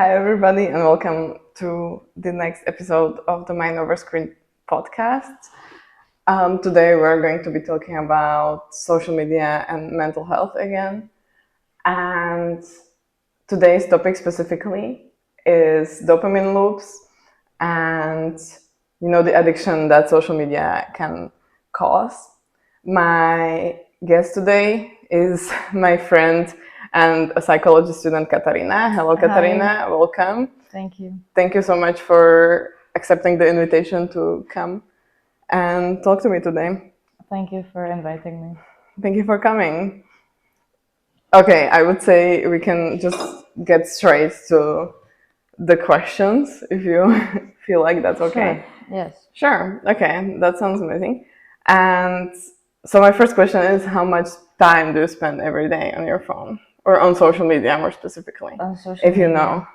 Hi, everybody, and welcome to the next episode of the Mind Over Screen podcast. Today, we're going to be talking about social media and mental health again. And today's topic specifically is dopamine loops and, the addiction that social media can cause. My guest today is my friend and a psychology student, Katerina. Hello, Katerina. Hi. Welcome. Thank you. Thank you so much for accepting the invitation to come and talk to me today. Thank you for inviting me. Thank you for coming. Okay, I would say we can just get straight to the questions if you feel like that's okay. Sure. Yes. Sure. Okay, that sounds amazing. And so my first question is, how much time do you spend every day on your phone or on social media more specifically? On social If you media, know.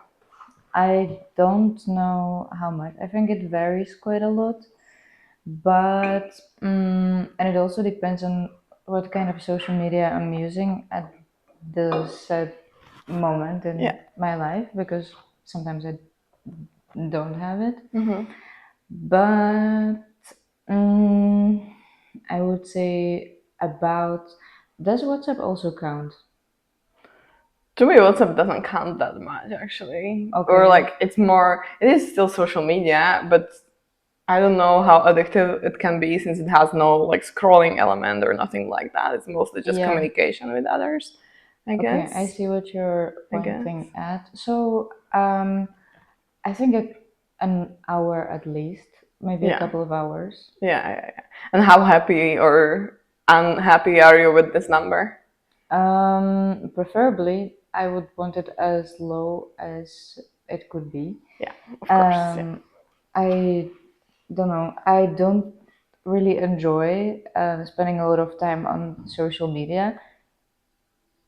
I don't know how much. I think it varies quite a lot, but and it also depends on what kind of social media I'm using at the set moment in my life, because sometimes I don't have it. But I would say about. Does WhatsApp also count? To me, WhatsApp doesn't count that much, actually. Okay. Or like, it is still social media, but I don't know how addictive it can be since it has no like scrolling element or nothing like that. It's mostly just communication with others, I guess. Okay, I see what you're pointing at. So, I think an hour at least, maybe a couple of hours. Yeah. And how happy or unhappy are you with this number? Preferably, I would want it as low as it could be. Yeah, of course. I don't know. I don't really enjoy spending a lot of time on social media,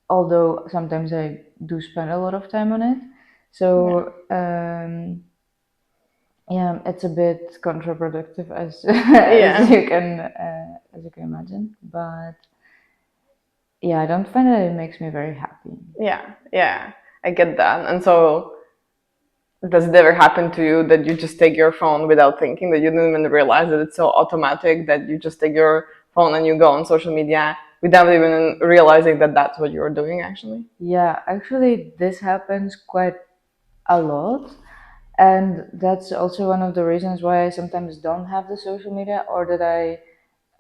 although sometimes I do spend a lot of time on it. So yeah, it's a bit counterproductive as as you can imagine. But yeah, I don't find that it makes me very happy. Yeah, I get that. And so, does it ever happen to you that you just take your phone without thinking, that you didn't even realize that it's so automatic that you just take your phone and you go on social media without even realizing that that's what you're doing actually? Yeah, actually, this happens quite a lot. And that's also one of the reasons why I sometimes don't have the social media, or that I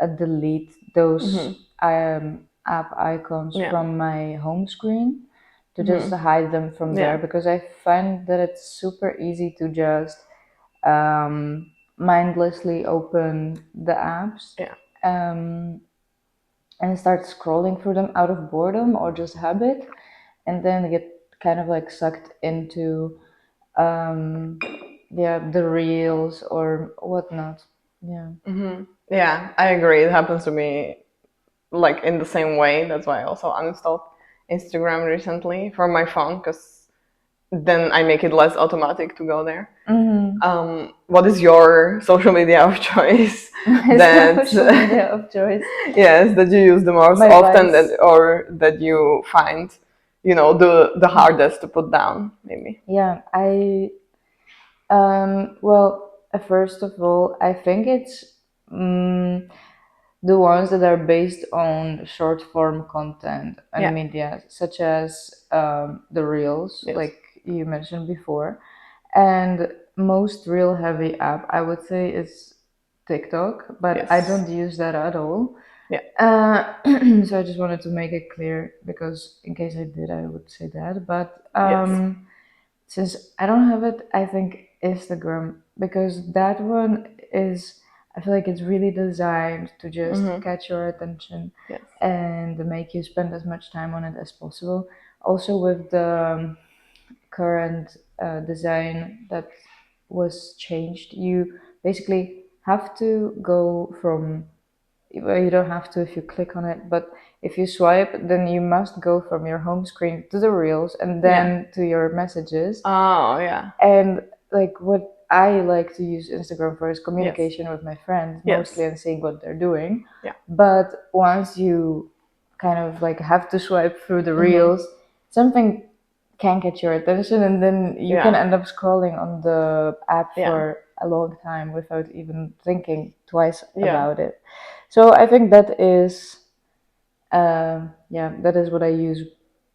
delete those app icons from my home screen to just hide them from there, because I find that it's super easy to just mindlessly open the apps and start scrolling through them out of boredom or just habit, and then get kind of like sucked into the reels or whatnot. Yeah, I agree. It happens to me like in the same way. That's why I also uninstalled Instagram recently from my phone, because then I make it less automatic to go there. What is your social media of choice? Social media of choice. Yes, that you use the most often, or that you find, the hardest to put down, maybe. Yeah, well, first of all, I think it's the ones that are based on short form content and media, such as the reels, like you mentioned before. And most reel heavy app, I would say, is TikTok, but I don't use that at all. So I just wanted to make it clear, because in case I did, I would say that. But since I don't have it, I think Instagram, because that one is, I feel like it's really designed to just catch your attention and make you spend as much time on it as possible. Also, with the current design that was changed, you basically have to go from, well, you don't have to if you click on it, but if you swipe, then you must go from your home screen to the reels and then to your messages. Oh, yeah. And like, what I like to use Instagram for is communication with my friends, mostly, and seeing what they're doing. But once you kind of like have to swipe through the reels, something can catch your attention, and then you can end up scrolling on the app for a long time without even thinking twice about it. So I think that is that is what I use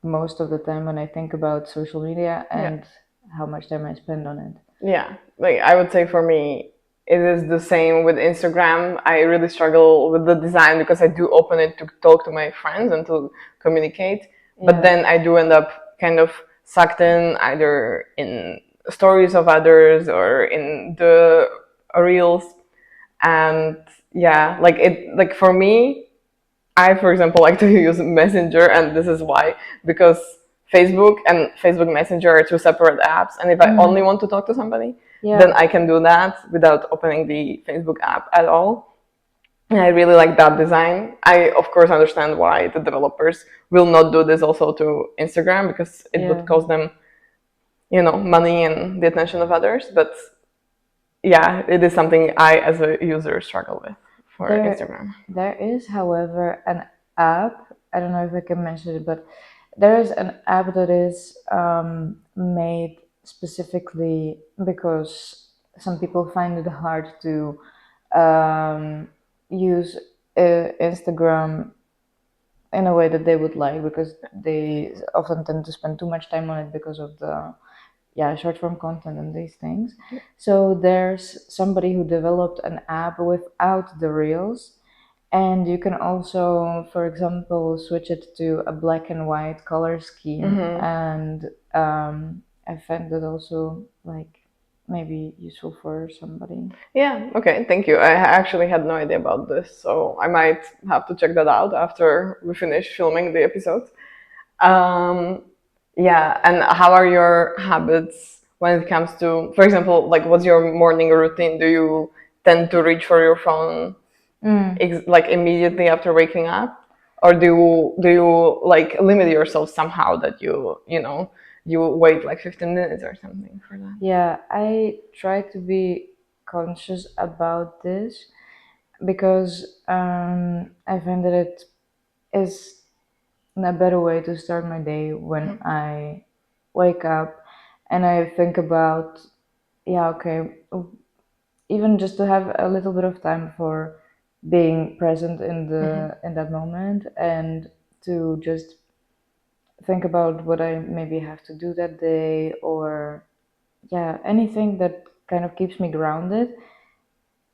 most of the time when I think about social media and how much time I spend on it. Yeah, like I would say for me, it is the same with Instagram. I really struggle with the design because I do open it to talk to my friends and to communicate. But then I do end up kind of sucked in either in stories of others or in the reels. And yeah, like for me, I, for example, like to use Messenger, and this is why, because Facebook and Facebook Messenger are two separate apps, and if I only want to talk to somebody, then I can do that without opening the Facebook app at all. And I really like that design. I, of course, understand why the developers will not do this also to Instagram, because it would cost them, money and the attention of others. But yeah, it is something I, as a user, struggle with for Instagram. There is, however, an app. I don't know if I can mention it, but there is an app that is made specifically because some people find it hard to use Instagram in a way that they would like, because they often tend to spend too much time on it because of the short form content and these things. So there's somebody who developed an app without the reels, and you can also, for example, switch it to a black and white color scheme. And I find that also like maybe useful for somebody. Yeah, okay, thank you. I actually had no idea about this, so I might have to check that out after we finish filming the episode. Yeah, and how are your habits when it comes to, for example, like what's your morning routine? Do you tend to reach for your phone like immediately after waking up? Or do you like limit yourself somehow that you wait like 15 minutes or something for that? Yeah, I try to be conscious about this because I find that it is a better way to start my day when I wake up and I think about, even just to have a little bit of time for being present in the in that moment, and to just think about what I maybe have to do that day, or anything that kind of keeps me grounded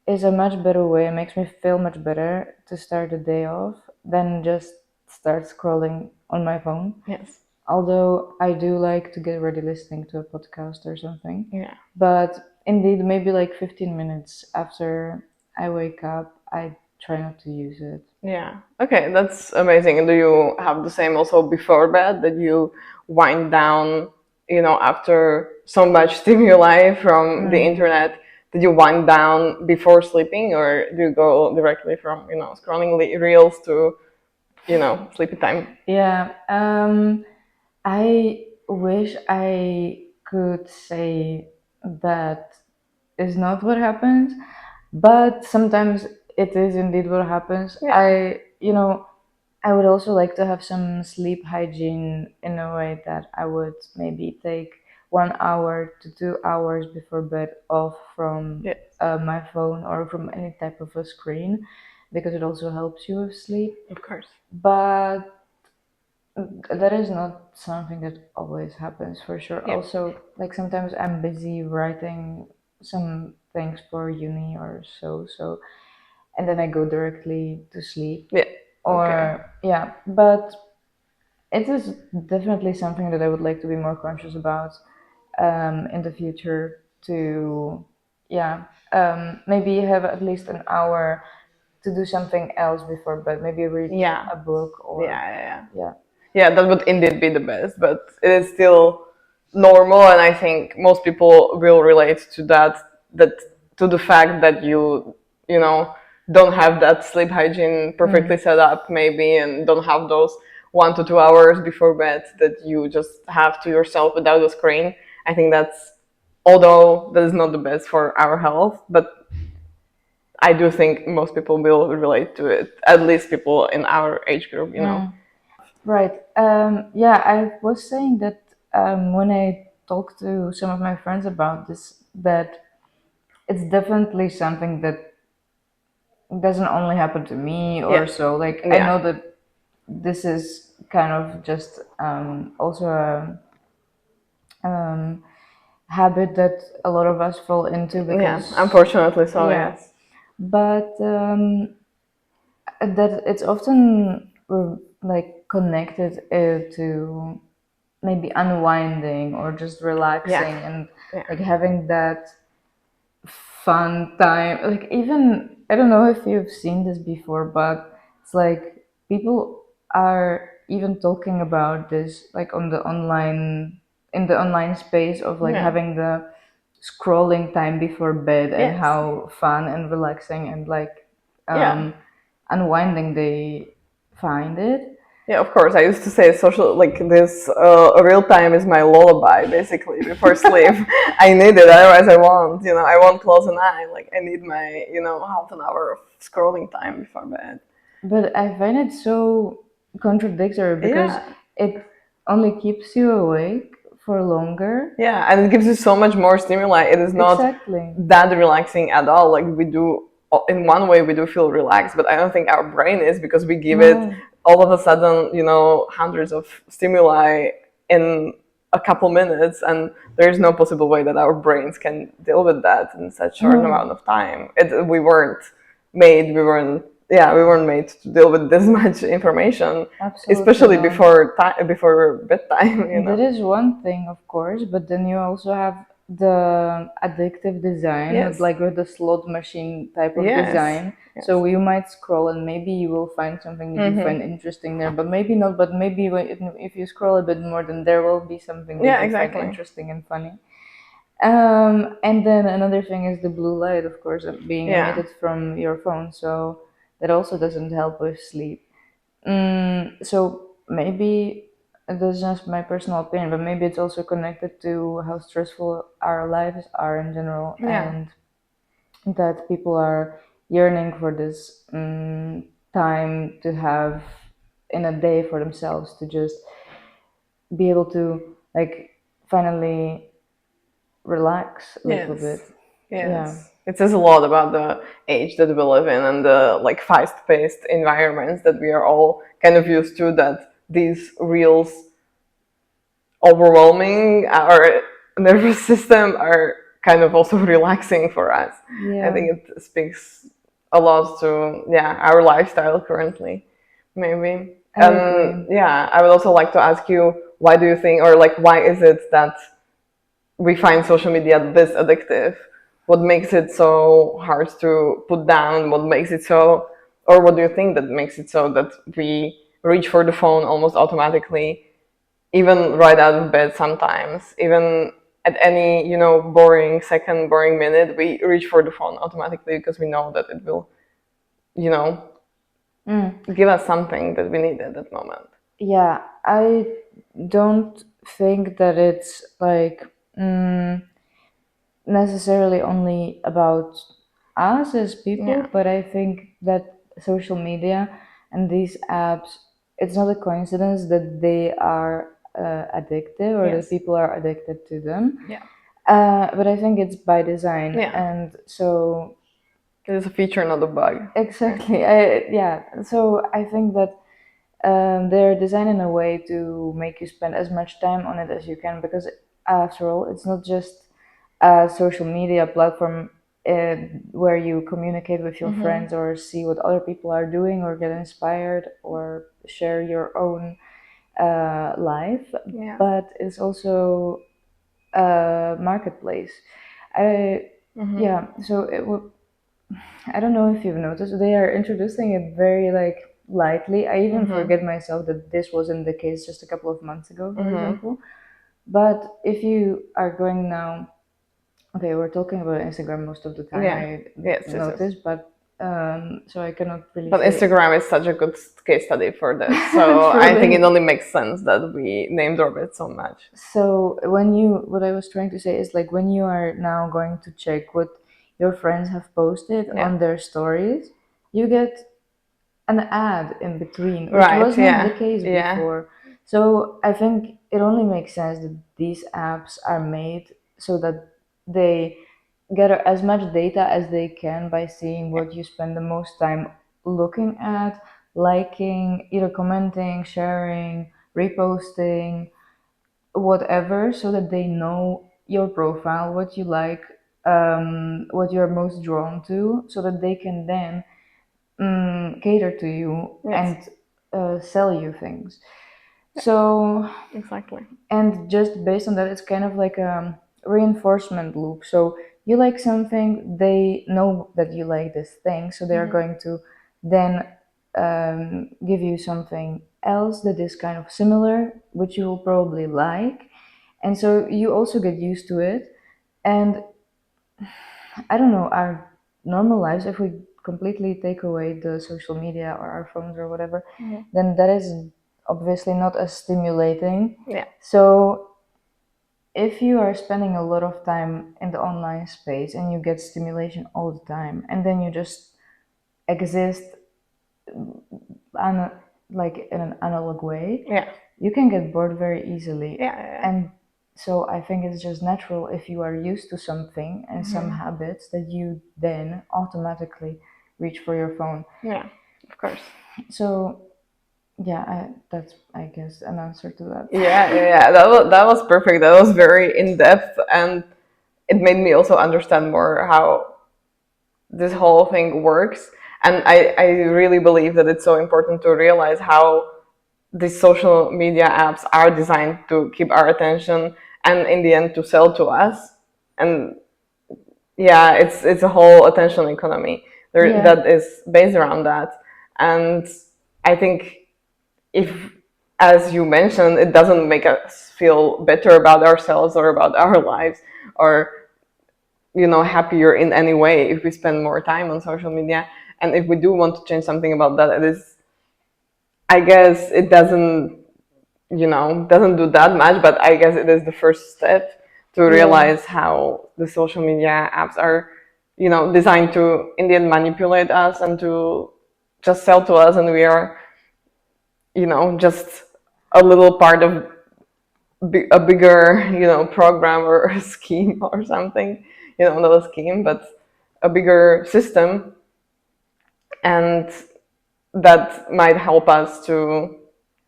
is a much better way. It makes me feel much better to start the day off than just start scrolling on my phone. Yes. Although I do like to get ready listening to a podcast or something. Yeah. But indeed, maybe like 15 minutes after I wake up, I try not to use it. Yeah. Okay, that's amazing. And do you have the same also before bed, that you wind down, after so much stimuli from the internet, did you wind down before sleeping, or do you go directly from, scrolling reels to, sleepy time? Yeah. I wish I could say that is not what happens, but sometimes it is indeed what happens. Yeah. I would also like to have some sleep hygiene in a way that I would maybe take 1 hour to 2 hours before bed off from my phone or from any type of a screen, because it also helps you with sleep. Of course. But that is not something that always happens, for sure. Yeah. Also, like sometimes I'm busy writing some things for uni or so, and then I go directly to sleep. Yeah. Or but it is definitely something that I would like to be more conscious about in the future. To maybe have at least an hour to do something else before bed. Maybe read a book or yeah, that would indeed be the best, but it is still normal, and I think most people will relate to that to the fact that you don't have that sleep hygiene perfectly set up maybe, and don't have those 1 to 2 hours before bed that you just have to yourself without a screen. I think that's, although that is not the best for our health, but I do think most people will relate to it, at least people in our age group. Right. I was saying that when I talk to some of my friends about this, that it's definitely something that doesn't only happen to me or so. Like I know that this is kind of just also a habit that a lot of us fall into because unfortunately so. Yes. But that it's often like connected to maybe unwinding or just relaxing and like having that fun time. Like even I don't know if you've seen this before, but it's like people are even talking about this like on the online in the online space of like having the scrolling time before bed and how fun and relaxing and like unwinding they find it. Yeah, of course. I used to say social, like this, real time is my lullaby, basically, before sleep. I need it, otherwise I won't close an eye. Like, I need my, half an hour of scrolling time before bed. But I find it so contradictory because it only keeps you awake for longer. Yeah, and it gives you so much more stimuli. It is not that relaxing at all. Like, in one way, we do feel relaxed, but I don't think our brain is because we give it all of a sudden, hundreds of stimuli in a couple minutes, and there is no possible way that our brains can deal with that in such short amount of time. We weren't made to deal with this much information. Absolutely especially not. before bedtime. That is one thing, of course, but then you also have the addictive design, like with the slot machine type of design. So you might scroll and maybe you will find something that you find interesting there, but maybe not. But maybe if you scroll a bit more, then there will be something that you find interesting and funny. And then another thing is the blue light, of course, being emitted from your phone. So that also doesn't help with sleep. So maybe that's just my personal opinion, but maybe it's also connected to how stressful our lives are in general, and that people are yearning for this time to have in a day for themselves to just be able to like finally relax a little bit. Yes. It says a lot about the age that we live in and the like fast-paced environments that we are all kind of used to, that these reels overwhelming our nervous system are kind of also relaxing for us. I think it speaks a lot to our lifestyle currently, maybe. I would also like to ask you, why do you think, or like, why is it that we find social media this addictive? What makes it so hard to put down? What makes it so, or what do you think that makes it so that we reach for the phone almost automatically, even right out of bed sometimes, even at any, boring second, boring minute, we reach for the phone automatically because we know that it will, give us something that we need at that moment. Yeah, I don't think that it's like necessarily only about us as people, but I think that social media and these apps, it's not a coincidence that they are addictive or that people are addicted to them. But I think it's by design, and so it is a feature, not a bug. Exactly. So I think that they're designed in a way to make you spend as much time on it as you can, because after all, it's not just a social media platform where you communicate with your friends or see what other people are doing or get inspired or share your own life, but it's also a marketplace. So I don't know if you've noticed, they are introducing it very like lightly. I even forget myself that this wasn't the case just a couple of months ago, for example. But if you are going now, okay, we're talking about Instagram most of the time. I notice, but so I cannot really. But Instagram is such a good case study for this, so I think it only makes sense that we name drop it so much. So what I was trying to say is like when you are now going to check what your friends have posted on their stories, you get an ad in between, which was not the case before. So I think it only makes sense that these apps are made so that they get as much data as they can by seeing what you spend the most time looking at, liking, either commenting, sharing, reposting, whatever, so that they know your profile, what you like, what you're most drawn to, so that they can then cater to you Yes. and sell you things. So, Exactly. and just based on that, it's kind of like a reinforcement loop. So you like something, they know that you like this thing, so they're going to then give you something else that is kind of similar, which you will probably like. And so you also get used to it. And I don't know, our normal lives, if we completely take away the social media or our phones or whatever, then that is obviously not as stimulating. Yeah. So if you are spending a lot of time in the online space and you get stimulation all the time, and then you just exist like in an analog way, Yeah. you can get bored very easily. Yeah. And so I think it's just natural, if you are used to something and some habits, that you then automatically reach for your phone. Yeah, of course. So yeah, that's, I guess, an answer to that. Yeah. That was perfect. That was very in depth, and it made me also understand more how this whole thing works. And I really believe that it's so important to realize how these social media apps are designed to keep our attention and in the end to sell to us. And yeah, it's a whole attention economy that is based around that. And I think, if, as you mentioned, it doesn't make us feel better about ourselves or about our lives, or happier in any way if we spend more time on social media. And if we do want to change something about that, it is, I guess, it doesn't do that much, but I guess it is the first step to realize how the social media apps are designed to in the end manipulate us and to just sell to us, and we are just a little part of a bigger program or a scheme or something, not a scheme but a bigger system. And that might help us to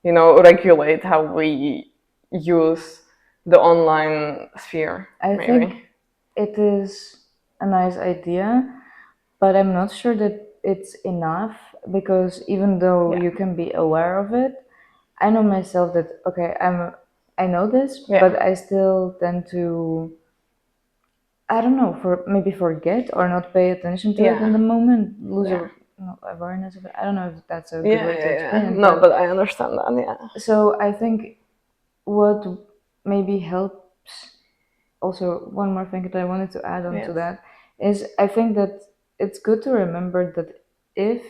regulate how we use the online sphere. I think it is a nice idea, but I'm not sure that it's enough, because even though you can be aware of it, I know myself that, okay, I know this, but I still tend to, I don't know, maybe forget or not pay attention to it in the moment, lose awareness of it. I don't know if that's a good way to explain it. No, but I understand that. Yeah. So I think what maybe helps, also one more thing that I wanted to add on to that, is I think that it's good to remember that if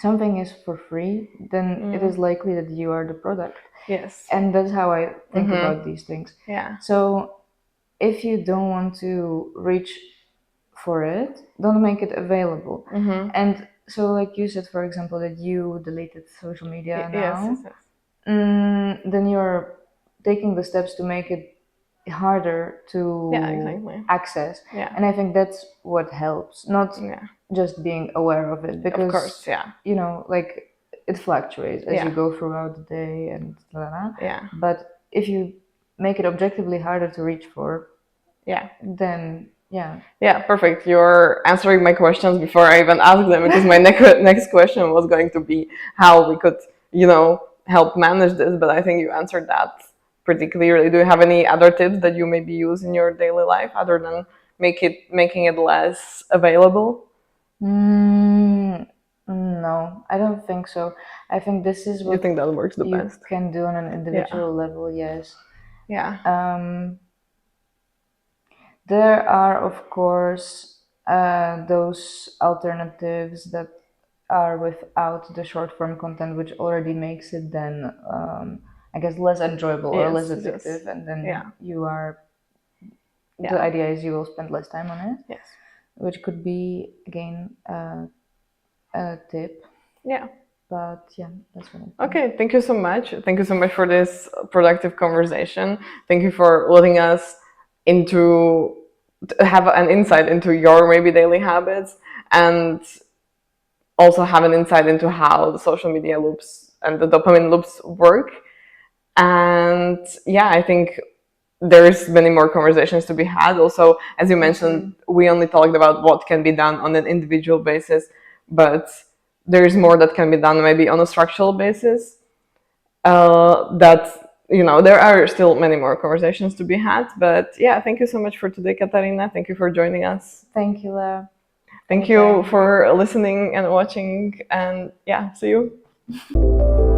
something is for free, then it is likely that you are the product. Yes. And that's how I think about these things. Yeah. So if you don't want to reach for it, don't make it available. And so, like you said, for example, that you deleted social media now, then you're taking the steps to make it harder to access. And I think that's what helps, not just being aware of it, because of course, like, it fluctuates as you go throughout the day and blah, blah, blah. But if you make it objectively harder to reach for, then perfect. You're answering my questions before I even ask them, because my next question was going to be how we could help manage this, but I think you answered that pretty clearly. Do you have any other tips that you maybe use in your daily life other than making it less available? No, I don't think so. I think this is You what think that works the you best? can do on an individual level. Yes. There are, of course, those alternatives that are without the short form content, which already makes it then, I guess, less enjoyable or less addictive, and then you are. The idea is you will spend less time on it. Which could be, again, a tip. But yeah, that's what I think. Okay, thank you so much. Thank you so much for this productive conversation. Thank you for letting us have an insight into your maybe daily habits, and also have an insight into how the social media loops and the dopamine loops work. And yeah, I think there's many more conversations to be had. Also, as you mentioned, we only talked about what can be done on an individual basis, but there's more that can be done maybe on a structural basis. That, there are still many more conversations to be had. But yeah, thank you so much for today, Katarina. Thank you for joining us. Thank you, Leah. Thank you for listening and watching, and yeah, see you.